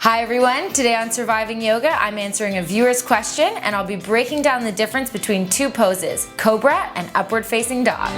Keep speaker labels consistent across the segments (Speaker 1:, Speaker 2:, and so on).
Speaker 1: Hi everyone, today on Surviving Yoga, I'm answering a viewer's question and I'll be breaking down the difference between two poses, Cobra and Upward Facing Dog.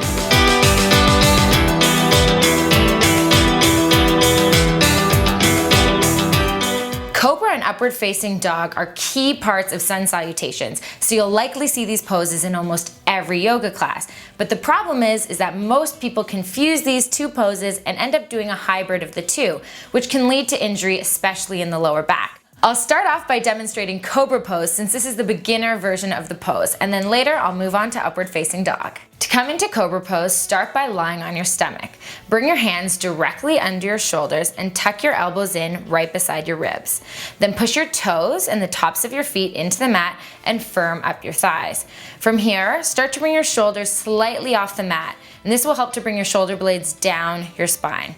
Speaker 1: Cobra and Upward Facing Dog are key parts of sun salutations, so you'll likely see these poses in almost every yoga class. But the problem is that most people confuse these two poses and end up doing a hybrid of the two, which can lead to injury, especially in the lower back. I'll start off by demonstrating Cobra Pose since this is the beginner version of the pose, and then later I'll move on to Upward Facing Dog. To come into Cobra Pose, start by lying on your stomach. Bring your hands directly under your shoulders and tuck your elbows in right beside your ribs. Then push your toes and the tops of your feet into the mat and firm up your thighs. From here, start to bring your shoulders slightly off the mat, and this will help to bring your shoulder blades down your spine.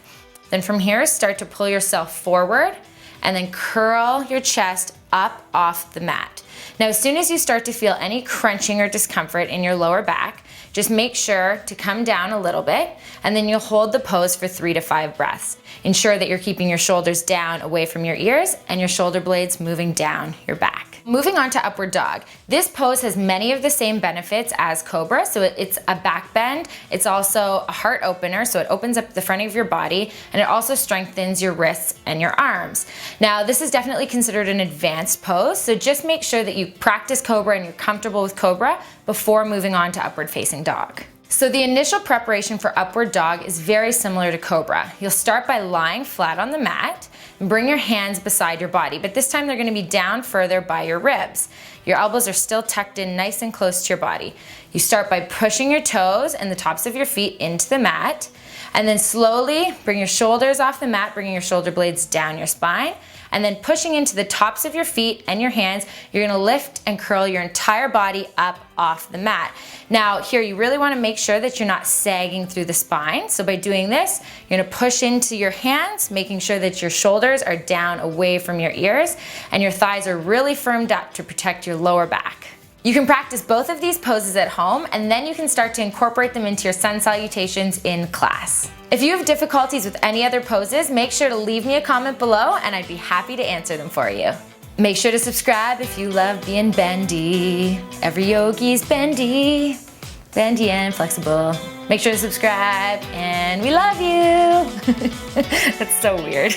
Speaker 1: Then from here, start to pull yourself forward and then curl your chest up off the mat. Now, as soon as you start to feel any crunching or discomfort in your lower back, just make sure to come down a little bit, and then you'll hold the pose for 3 to 5 breaths. Ensure that you're keeping your shoulders down away from your ears and your shoulder blades moving down your back. Moving on to Upward Dog. This pose has many of the same benefits as Cobra, so it's a back bend. It's also a heart opener, so it opens up the front of your body, and it also strengthens your wrists and your arms. Now, this is definitely considered an advanced pose, so just make sure that you practice Cobra and you're comfortable with Cobra before moving on to Upward Facing Dog. So the initial preparation for Upward Dog is very similar to Cobra. You'll start by lying flat on the mat and bring your hands beside your body, but this time they're going to be down further by your ribs. Your elbows are still tucked in nice and close to your body. You start by pushing your toes and the tops of your feet into the mat, and then slowly bring your shoulders off the mat, bringing your shoulder blades down your spine, and then pushing into the tops of your feet and your hands, you're gonna lift and curl your entire body up off the mat. Now here, you really wanna make sure that you're not sagging through the spine. So by doing this, you're gonna push into your hands, making sure that your shoulders are down away from your ears and your thighs are really firmed up to protect your lower back. You can practice both of these poses at home, and then you can start to incorporate them into your sun salutations in class. If you have difficulties with any other poses, make sure to leave me a comment below and I'd be happy to answer them for you. Make sure to subscribe if you love being bendy. Every yogi's bendy, bendy and flexible. Make sure to subscribe, and we love you. That's so weird.